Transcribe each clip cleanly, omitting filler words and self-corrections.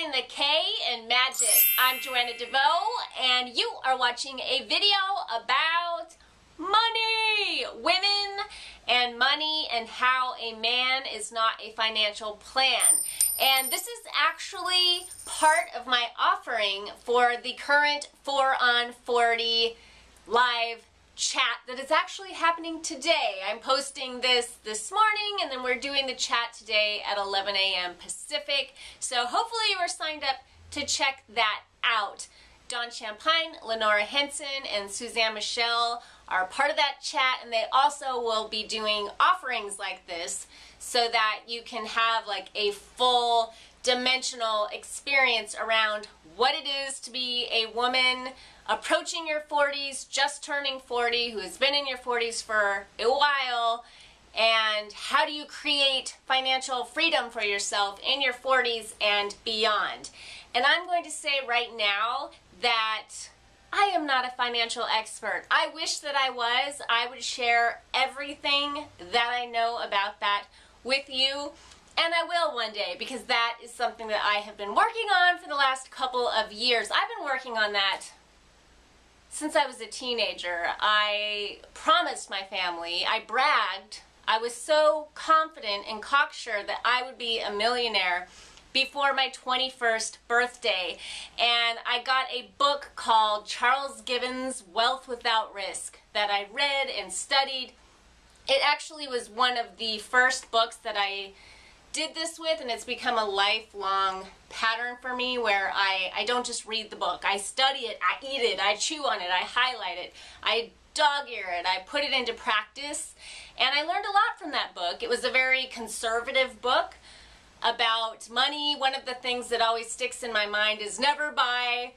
putting the K in magic. I'm Joanna DeVoe, and you are watching a video about money, women, and money, and how a man is not a financial plan. And this is actually part of my offering for the current 4 on 40 live chat that is actually happening today. I'm posting this morning, and then we're doing the chat today at 11 a.m. Pacific. So hopefully you are signed up to check that out. Dawn Champagne, Lenora Henson, and Suzanne Michelle are part of that chat, and they also will be doing offerings like this so that you can have like a full dimensional experience around what it is to be a woman approaching your 40s, just turning 40, who has been in your 40s for a while, and how do you create financial freedom for yourself in your 40s and beyond. And I'm going to say right now that I am not a financial expert. I wish that I was. I would share everything that I know about that with you, and I will one day, because that is something that I have been working on for the last couple of years. I've been working on that since I was a teenager. I promised my family, I bragged, I was so confident and cocksure that I would be a millionaire before my 21st birthday. And I got a book called Charles Gibbons' Wealth Without Risk that I read and studied. It actually was one of the first books that I did this with, and it's become a lifelong pattern for me where I don't just read the book. I study it, I eat it, I chew on it, I highlight it, I dog-ear it, I put it into practice, and I learned a lot from that book. It was a very conservative book about money. One of the things that always sticks in my mind is never buy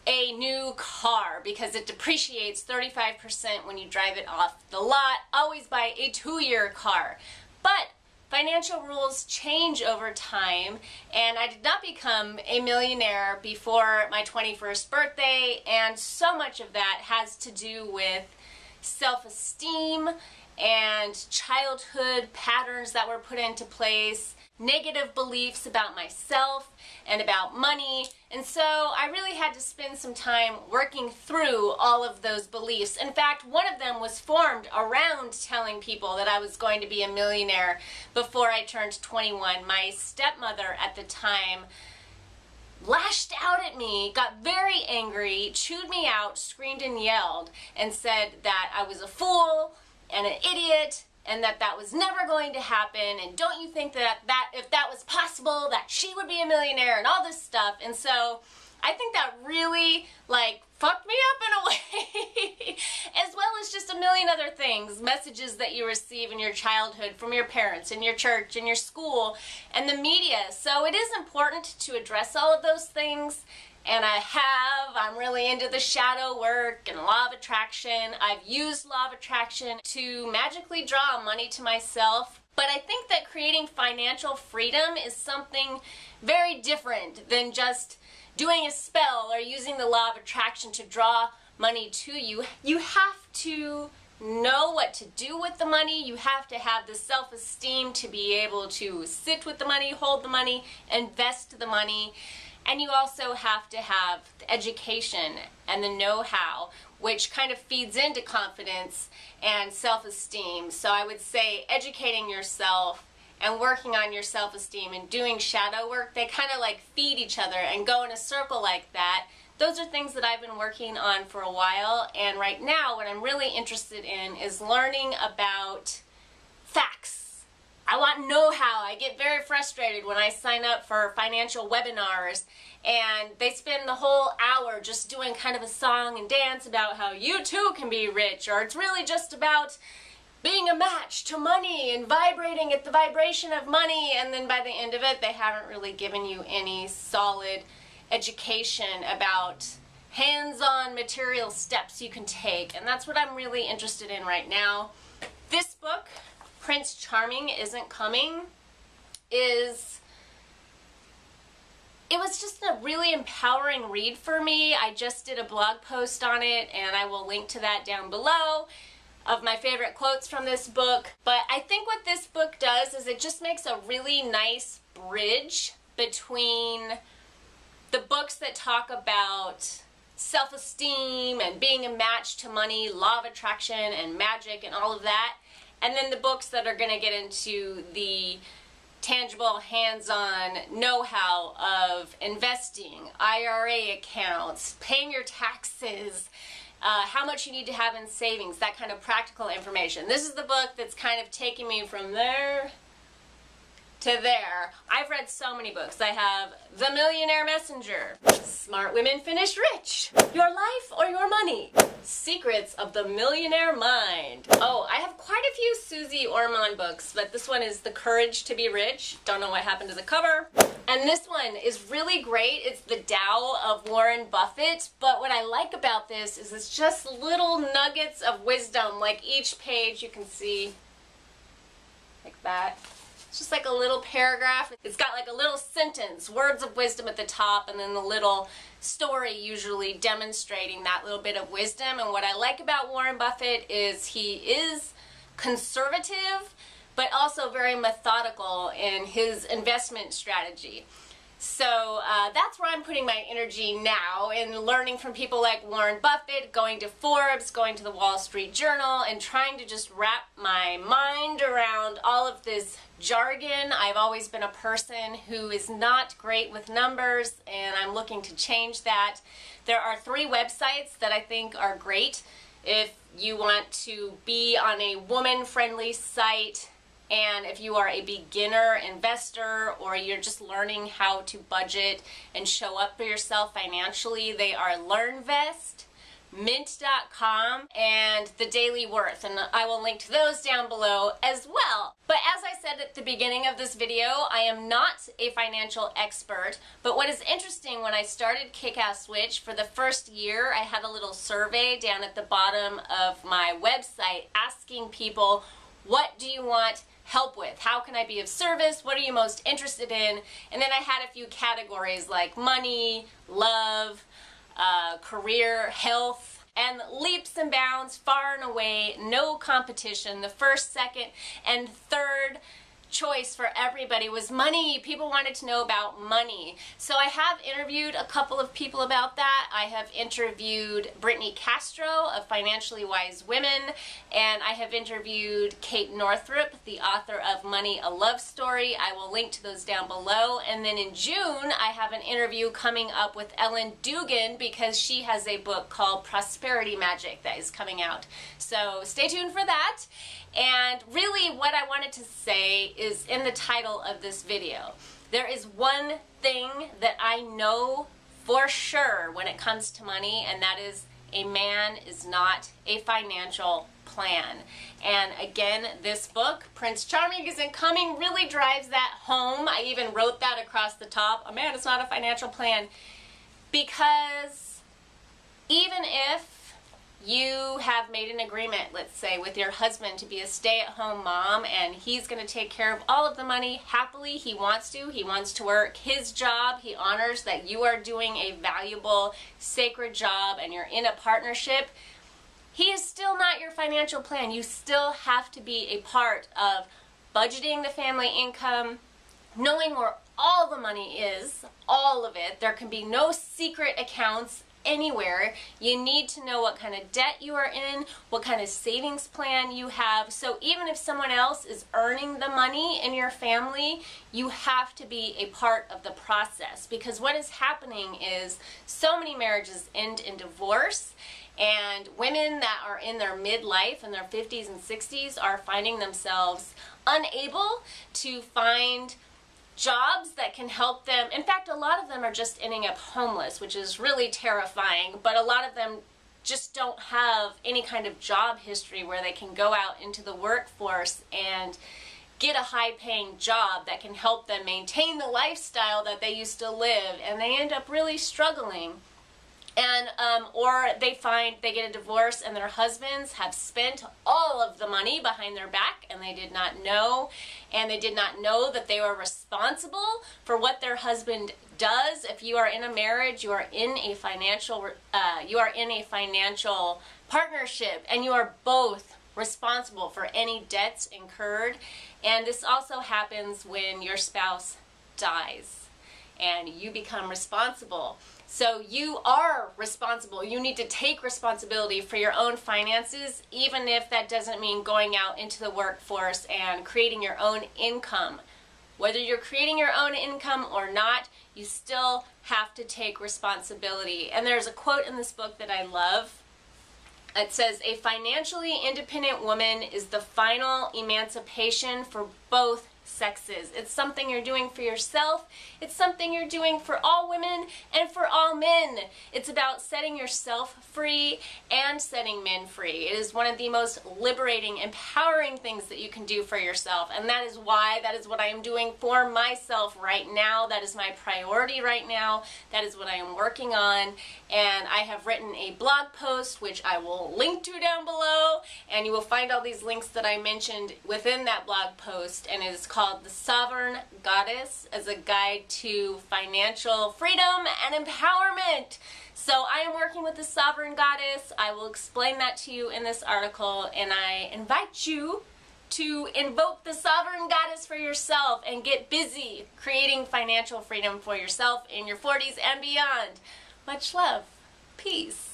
a new car because it depreciates 35% when you drive it off the lot. Always buy a 2-year car. But financial rules change over time, and I did not become a millionaire before my 21st birthday, and so much of that has to do with self-esteem and childhood patterns that were put into place, negative beliefs about myself and about money, and so I really had to spend some time working through all of those beliefs. In fact, one of them was formed around telling people that I was going to be a millionaire before I turned 21. My stepmother at the time lashed out at me, got very angry, chewed me out, screamed and yelled, and said that I was a fool and an idiot, and that was never going to happen, and don't you think that if that was possible, that she would be a millionaire, and all this stuff. And so I think that really like fucked me up in a way, as well as just a million other things, messages that you receive in your childhood from your parents, in your church, in your school, and the media. So it is important to address all of those things. And I'm really into the shadow work and law of attraction. I've used law of attraction to magically draw money to myself. But I think that creating financial freedom is something very different than just doing a spell or using the law of attraction to draw money to you. You have to know what to do with the money. You have to have the self-esteem to be able to sit with the money, hold the money, invest the money. And you also have to have the education and the know-how, which kind of feeds into confidence and self-esteem. So I would say educating yourself and working on your self-esteem and doing shadow work, they kind of like feed each other and go in a circle like that. Those are things that I've been working on for a while, and right now what I'm really interested in is learning about facts. I want know-how. I get very frustrated when I sign up for financial webinars and they spend the whole hour just doing kind of a song and dance about how you too can be rich, or it's really just about being a match to money and vibrating at the vibration of money, and then by the end of it they haven't really given you any solid education about hands-on material steps you can take. And that's what I'm really interested in right now. This book, Prince Charming Isn't Coming, it was just a really empowering read for me. I just did a blog post on it, and I will link to that down below, of my favorite quotes from this book. But I think what this book does is it just makes a really nice bridge between the books that talk about self-esteem and being a match to money, law of attraction and magic and all of that. And then the books that are going to get into the tangible, hands-on know-how of investing, IRA accounts, paying your taxes, how much you need to have in savings, that kind of practical information. This is the book that's kind of taking me from there to there. I've read so many books. I have The Millionaire Messenger, Smart Women Finish Rich, Your Life or Your Money, Secrets of the Millionaire Mind. Oh, I have quite a few Susie Orman books, but this one is The Courage to Be Rich. Don't know what happened to the cover. And this one is really great. It's The Tao of Warren Buffett, but what I like about this is it's just little nuggets of wisdom. Like each page you can see like that. It's just like a little paragraph. It's got like a little sentence, words of wisdom at the top, and then the little story usually demonstrating that little bit of wisdom. And what I like about Warren Buffett is he is conservative, but also very methodical in his investment strategy. So that's where I'm putting my energy now, in learning from people like Warren Buffett, going to Forbes, going to the Wall Street Journal, and trying to just wrap my mind around all of this jargon. I've always been a person who is not great with numbers, and I'm looking to change that. There are 3 websites that I think are great if you want to be on a woman-friendly site. And if you are a beginner investor or you're just learning how to budget and show up for yourself financially, they are LearnVest, Mint.com, and The Daily Worth. And I will link to those down below as well. But as I said at the beginning of this video, I am not a financial expert. But what is interesting, when I started Kick-Ass Switch, for the first year, I had a little survey down at the bottom of my website asking people, what do you want help with? How can I be of service? What are you most interested in? And then I had a few categories like money, love, career, health, and leaps and bounds, far and away, no competition. The first, second, and third choice for everybody was money. People wanted to know about money. So I have interviewed a couple of people about that. I have interviewed Brittany Castro of Financially Wise Women, and I have interviewed Kate Northrup, the author of Money, A Love Story. I will link to those down below. And then in June, I have an interview coming up with Ellen Dugan, because she has a book called Prosperity Magic that is coming out. So stay tuned for that. And really what I wanted to say is in the title of this video. There is one thing that I know for sure when it comes to money, and that is a man is not a financial plan. And again, this book, Prince Charming Isn't Coming, really drives that home. I even wrote that across the top. A man is not a financial plan, because even if you have made an agreement, let's say, with your husband to be a stay-at-home mom, and he's going to take care of all of the money happily. He wants to work his job. He honors that you are doing a valuable, sacred job and you're in a partnership. He is still not your financial plan. You still have to be a part of budgeting the family income, knowing where all the money is, all of it. There can be no secret accounts anywhere. You need to know what kind of debt you are in, what kind of savings plan you have. So even if someone else is earning the money in your family, you have to be a part of the process, because what is happening is so many marriages end in divorce, and women that are in their midlife, in their 50s and 60s, are finding themselves unable to find jobs that can help them. In fact, a lot of them are just ending up homeless, which is really terrifying, but a lot of them just don't have any kind of job history where they can go out into the workforce and get a high-paying job that can help them maintain the lifestyle that they used to live, and they end up really struggling. And or they get a divorce and their husbands have spent all of the money behind their back, and they did not know, that they were responsible for what their husband does. If you are in a marriage, you are in a financial partnership, and you are both responsible for any debts incurred. And this also happens when your spouse dies. and you become responsible. So you are responsible. You need to take responsibility for your own finances, even if that doesn't mean going out into the workforce and creating your own income. Whether you're creating your own income or not, you still have to take responsibility. And there's a quote in this book that I love. It says, "A financially independent woman is the final emancipation for both sexes." It's something you're doing for yourself. It's something you're doing for all women and for all men. It's about setting yourself free and setting men free. It is one of the most liberating, empowering things that you can do for yourself. And that is what I am doing for myself right now. That is my priority right now. That is what I am working on. And I have written a blog post, which I will link to down below. And you will find all these links that I mentioned within that blog post. And it is called "The Sovereign Goddess" as a guide to financial freedom and empowerment. So I am working with the Sovereign Goddess. I will explain that to you in this article, and I invite you to invoke the Sovereign Goddess for yourself and get busy creating financial freedom for yourself in your 40s and beyond. Much love. Peace.